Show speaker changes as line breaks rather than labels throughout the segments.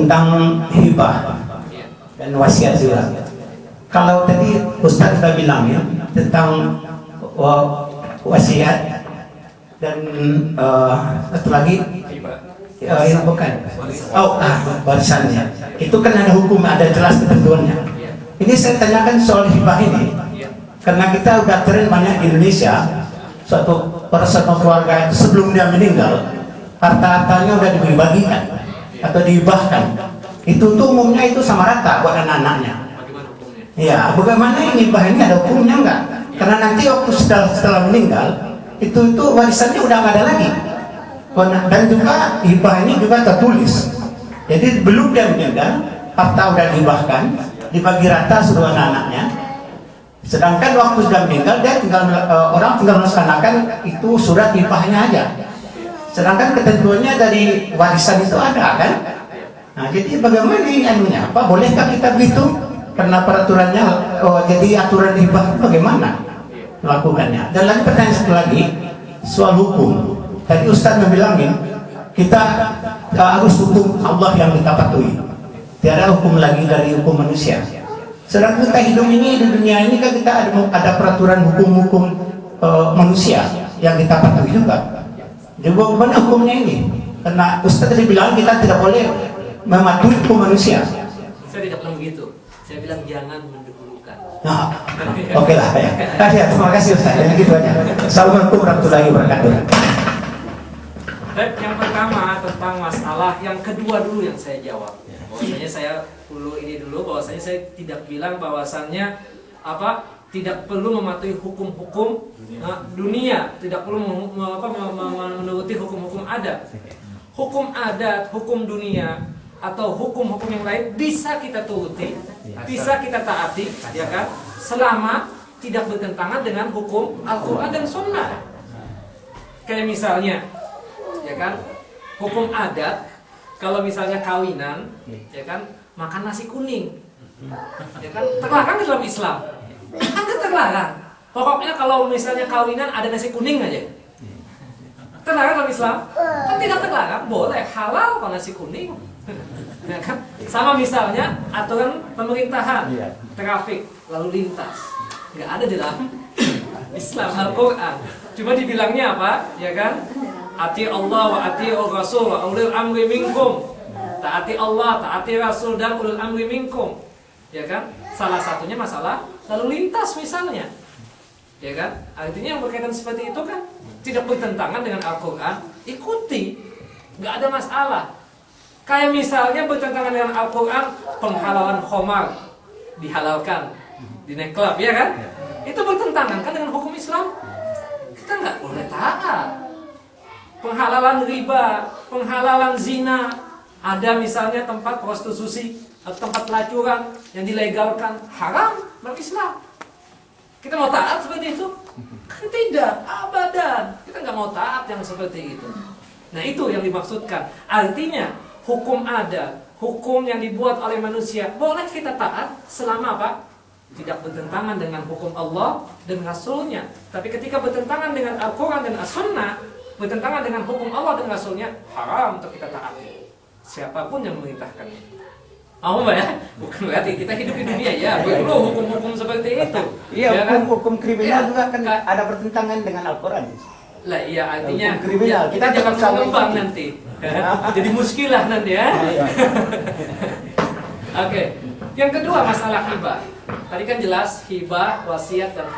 tentang hibah dan wasiat juga. Kalau tadi Ustaz sudah bilang ya tentang wasiat dan satu lagi yang bukan warisannya. Itu kan ada hukum, ada jelas ketentuannya. Ini saya tanyakan soal hibah ini karena kita udah tren banyak di Indonesia, suatu keluarga itu sebelum dia meninggal harta-hartanya udah dibagi-bagikan atau dihibahkan. Itu tuh umumnya itu sama rata buat anak-anaknya. Ya, bagaimana ini hibah ini ada hukumnya enggak? Karena nanti waktu setelah meninggal itu warisannya udah nggak ada lagi. Dan juga hibah ini juga tertulis. Jadi belum dia meninggal, harta udah dihibahkan, dibagi rata seluruh anak-anaknya. Sedangkan waktu sudah meninggal, dia orang tinggal melaksanakan itu surat hibahnya aja. Sedangkan ketentuannya dari warisan itu ada kan? Nah, jadi bagaimana ini anunya? Apa bolehkah kita begitu? Karena peraturannya, jadi aturan hibah bagaimana melakukannya? Dan lagi pertanyaan satu lagi soal hukum. Tadi Ustaz membilangin kita harus hukum Allah yang kita patuhi. Tiada hukum lagi dari hukum manusia. Sedang kita hidup ini di dunia ini kan kita ada peraturan hukum-hukum manusia yang kita patuhi juga. Jadi bagaimana hukumnya ini? Karena Ustaz tadi bilang kita tidak boleh mematuhi hukum manusia.
Saya tidak bilang begitu. Saya bilang jangan mendahulukan.
Nah, oke lah ya. Terima kasih Ustaz. Yang gitu aja. Assalamualaikum warahmatullahi wabarakatuh.
Baik, yang pertama tentang masalah yang kedua dulu yang saya jawab. Bahwasanya saya bahwasanya saya tidak bilang bahwasannya tidak perlu mematuhi hukum-hukum dunia, tidak perlu menuruti hukum-hukum adat. Hukum adat, hukum dunia atau hukum-hukum yang lain bisa kita turuti, bisa kita taati, ya kan? Selama tidak bertentangan dengan hukum Al-Quran dan Sunnah. Kayak misalnya, ya kan, hukum adat, kalau misalnya kawinan, ya kan, makan nasi kuning, ya kan, terlarang dalam Islam, kan terlarang. Pokoknya kalau misalnya kawinan ada nasi kuning aja, terlarang dalam Islam, kan tidak terlarang, boleh halal kalau nasi kuning. Ya kan? Sama misalnya aturan pemerintahan, trafik, lalu lintas, nggak ada di dalam Islam Al-Quran. Cuma dibilangnya apa? Ya kan? Ati Allah wa ati Rasul wa ulil amri minkum. Taati Allah, taati Rasul dan ulil amri minkum. Ya kan? Salah satunya masalah lalu lintas misalnya. Ya kan? Artinya yang berkaitan seperti itu kan tidak bertentangan dengan Al-Quran, ikuti, nggak ada masalah. Kayak misalnya bertentangan dengan Al-Quran, penghalalan khamar dihalalkan di nightclub, ya kan? Itu bertentangan kan dengan hukum Islam. Kita nggak boleh taat. Penghalalan riba, penghalalan zina, ada misalnya tempat prostitusi atau tempat pelacuran yang dilegalkan, haram dalam Islam. Kita mau taat seperti itu? Tidak, abadan. Kita nggak mau taat yang seperti itu. Nah, itu yang dimaksudkan. Artinya hukum ada, hukum yang dibuat oleh manusia boleh kita taat selama apa? Tidak bertentangan dengan hukum Allah dan Rasulnya. Tapi ketika bertentangan dengan Al-Quran dan As-Sunnah, bertentangan dengan hukum Allah dan Rasulnya, haram untuk kita taati. Siapapun yang memerintahkannya. Mbak ya? Bukan berarti kita hidup di dunia ya, perlu hukum-hukum seperti itu.
Iya, hukum kriminal juga kan ada bertentangan dengan Al-Quran.
Lah iya, artinya
kriminal.
Kita jangan mengembang nanti. Jadi muskilah nanti ya. Oke. Yang kedua masalah hibah. Tadi kan jelas hibah, wasiat dan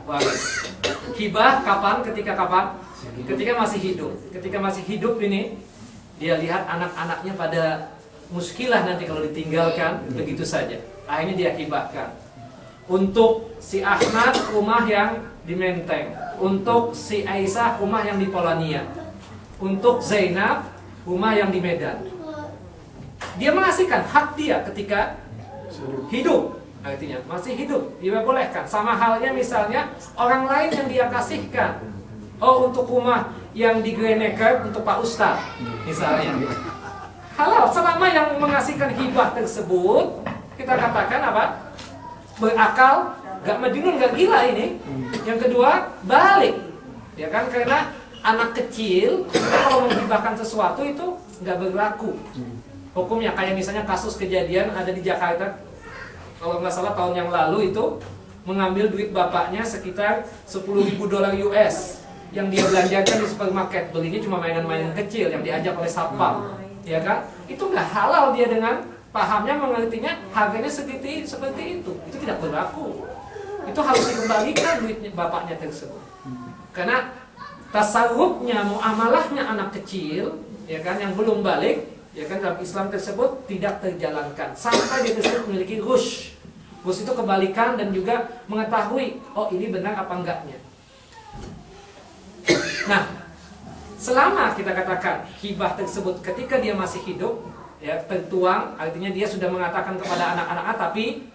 waris. Hibah kapan? Ketika kapan? Ketika masih hidup. Ketika masih hidup ini dia lihat anak-anaknya pada muskilah nanti kalau ditinggalkan begitu saja. Akhirnya dia hibahkan. Untuk si Ahmad rumah yang di Menteng, untuk si Aisyah rumah yang di Polania, untuk Zainab rumah yang di Medan. Dia mengasihkan hak dia ketika hidup, artinya masih hidup, dia bolehkan. Sama halnya misalnya orang lain yang dia kasihkan. Oh, untuk rumah yang di Greneker untuk Pak Ustadz misalnya, halal selama yang mengasihkan hibah tersebut kita katakan apa? Berakal, gak majnun, gak gila ini. Yang kedua, balik, ya kan? Karena anak kecil kalau menghibahkan sesuatu itu gak berlaku. hukumnya. Kayak misalnya kasus kejadian ada di Jakarta, kalau nggak salah tahun yang lalu itu, mengambil duit bapaknya sekitar 10.000 dolar US yang dia belanjakan di supermarket. Belinya cuma mainan-mainan kecil yang diajak oleh satpam, ya kan? Itu nggak halal, dia dengan pahamnya mengertinya harganya seperti itu tidak berlaku. Itu harus dikembalikan duitnya bapaknya tersebut. Karena tasarrufnya, muamalahnya anak kecil, ya kan, yang belum balik, ya kan, dalam Islam tersebut tidak terjalankan sampai dia tersebut memiliki rushd. Rushd itu kebalikan dan juga mengetahui, oh ini benar apa enggaknya. Nah, selama kita katakan hibah tersebut ketika dia masih hidup, ya, tertuang, artinya dia sudah mengatakan kepada anak-anak, tapi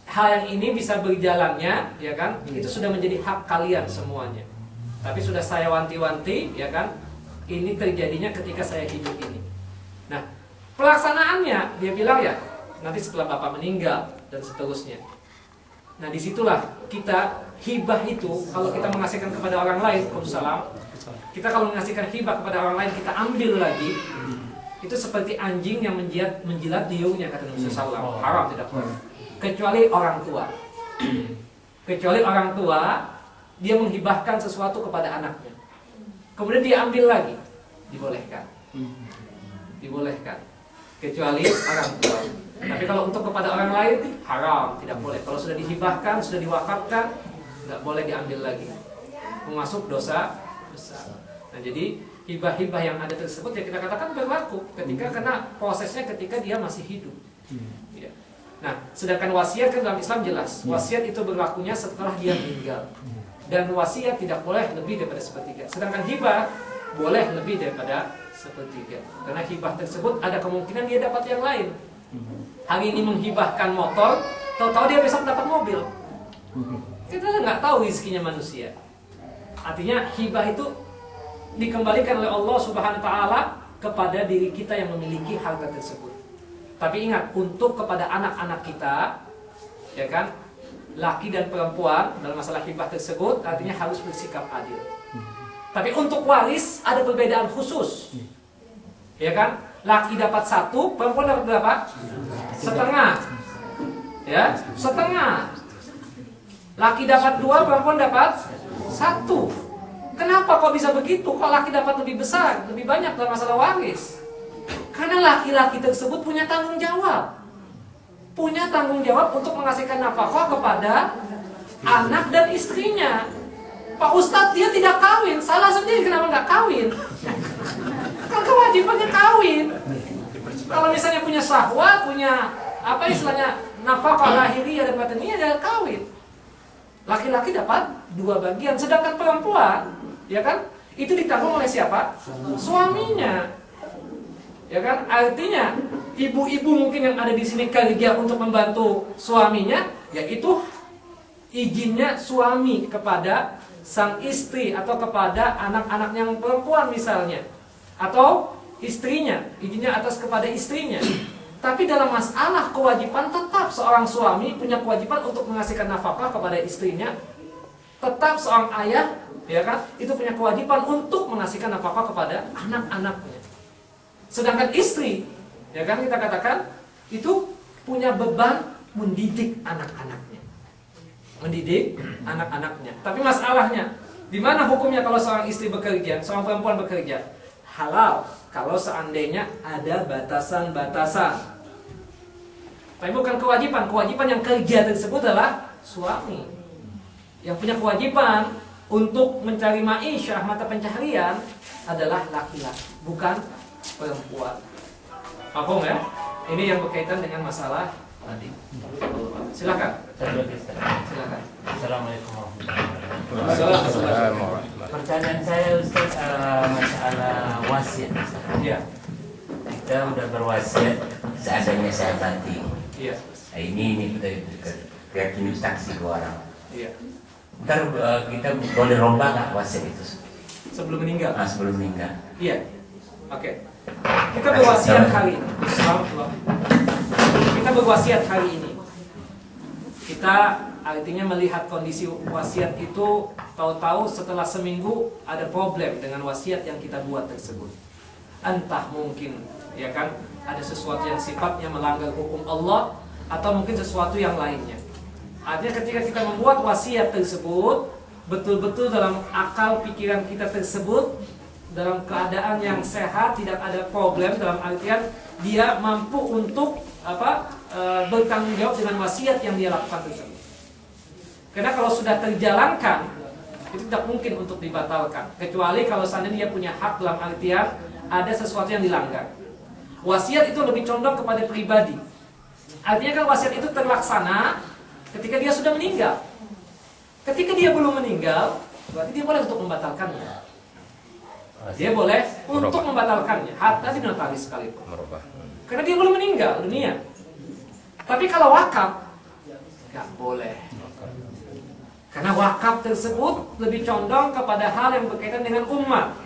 hal yang ini bisa berjalannya, ya kan, itu sudah menjadi hak kalian semuanya. Tapi sudah saya wanti-wanti, ya kan, ini terjadinya ketika saya hidup ini. Nah, pelaksanaannya dia bilang ya nanti setelah bapak meninggal dan seterusnya. Nah, disitulah kita hibah itu kalau kita mengasihkan kepada orang lain, Waalaikumsalam, kita kalau mengasihkan hibah kepada orang lain kita ambil lagi, itu seperti anjing yang menjilat liurnya, kata Nabi SAW. Haram, tidak boleh. Kecuali orang tua. Kecuali orang tua, dia menghibahkan sesuatu kepada anaknya, kemudian dia ambil lagi, dibolehkan. Dibolehkan. Kecuali orang tua. Tapi kalau untuk kepada orang lain, haram, tidak boleh. Kalau sudah dihibahkan, sudah diwakafkan, nggak boleh diambil lagi. Memasuk dosa besar. Nah, jadi hibah-hibah yang ada tersebut ya kita katakan berlaku ketika, karena prosesnya ketika dia masih hidup. Ya. Nah, sedangkan wasiat kan dalam Islam jelas, wasiat itu berlakunya setelah dia meninggal. Dan wasiat tidak boleh lebih daripada sepertiga. Sedangkan hibah boleh lebih daripada sepertiga. Karena hibah tersebut ada kemungkinan dia dapat yang lain. Hari ini menghibahkan motor, tahu-tahu dia besok dapat mobil. Kita nggak tahu rezekinya manusia. Artinya hibah itu dikembalikan oleh Allah Subhanahu wa taala kepada diri kita yang memiliki harta tersebut. Tapi ingat, untuk kepada anak-anak kita, ya kan, laki dan perempuan dalam masalah hibah tersebut artinya harus bersikap adil. Tapi untuk waris ada perbedaan khusus, ya kan? Laki dapat 1, perempuan dapat berapa? Setengah, ya, setengah. Laki dapat 2, perempuan dapat 1. Kenapa kok bisa begitu? Kok laki dapat lebih besar, lebih banyak dalam masalah waris? Karena laki-laki tersebut punya tanggung jawab. Punya tanggung jawab untuk mengasihkan nafkah kepada anak dan istrinya. Pak Ustadz, dia tidak kawin, salah sendiri, kenapa nggak kawin? Kan kewajibannya kawin. Kalau misalnya punya syahwat, punya apa istilahnya nafkah lahiriah dan batiniyah, ya kawin. Laki-laki dapat 2 bagian, sedangkan perempuan, ya kan, itu ditanggung oleh siapa? Suaminya. Ya kan, artinya ibu-ibu mungkin yang ada di sini kerja untuk membantu suaminya, yaitu izinnya suami kepada sang istri atau kepada anak-anak yang perempuan misalnya, atau istrinya, izinnya atas kepada istrinya. Tapi dalam masalah kewajiban tetap seorang suami punya kewajiban untuk mengasihkan nafkah kepada istrinya. Tetap seorang ayah, ya kan, itu punya kewajiban untuk mengasihkan nafkah kepada anak-anaknya. Sedangkan istri, ya kan, kita katakan itu punya beban mendidik anak-anaknya. Mendidik anak-anaknya. Tapi masalahnya, di mana hukumnya kalau seorang istri bekerja, seorang perempuan bekerja? Halal kalau seandainya ada batasan-batasan. Tapi bukan kewajiban. Kewajiban yang kerja tersebut adalah suami. Yang punya kewajiban untuk mencari ma'isyah, mata pencaharian, adalah laki-laki, bukan perempuan. Paham ya? Ini yang berkaitan dengan masalah tadi. Silakan. Silakan.
Assalamualaikum warahmatullahi wabarakatuh. Pertanyaan saya Ustaz, masalah wasiat.
Iya.
Kita udah berwasiat seandainya saya mati.
Iya.
Nah, ini keyakinan saksi 2 orang.
Iya.
Ntar kita boleh rombak nggak wasiat itu?
Sebelum meninggal.
Nah, sebelum meninggal.
Iya. Oke. Kita berwasiat hari ini. Kita berwasiat hari ini. Kita artinya melihat kondisi wasiat itu, tahu-tahu setelah seminggu ada problem dengan wasiat yang kita buat tersebut. Entah mungkin, ya kan, ada sesuatu yang sifatnya melanggar hukum Allah atau mungkin sesuatu yang lainnya. Artinya ketika kita membuat wasiat tersebut betul-betul dalam akal pikiran kita tersebut dalam keadaan yang sehat, tidak ada problem, dalam artian dia mampu untuk bertanggung jawab dengan wasiat yang dia lakukan tersebut. Karena kalau sudah terjalankan itu tidak mungkin untuk dibatalkan, kecuali kalau seandainya dia punya hak dalam artian ada sesuatu yang dilanggar. Wasiat itu lebih condong kepada pribadi. Artinya kan wasiat itu terlaksana ketika dia sudah meninggal. Ketika dia belum meninggal, berarti dia boleh untuk membatalkannya. Dia boleh untuk membatalkannya, hatta di notaris sekalipun. Karena dia belum meninggal dunia. Tapi kalau wakaf, nggak boleh. Karena wakaf tersebut lebih condong kepada hal yang berkaitan dengan umat.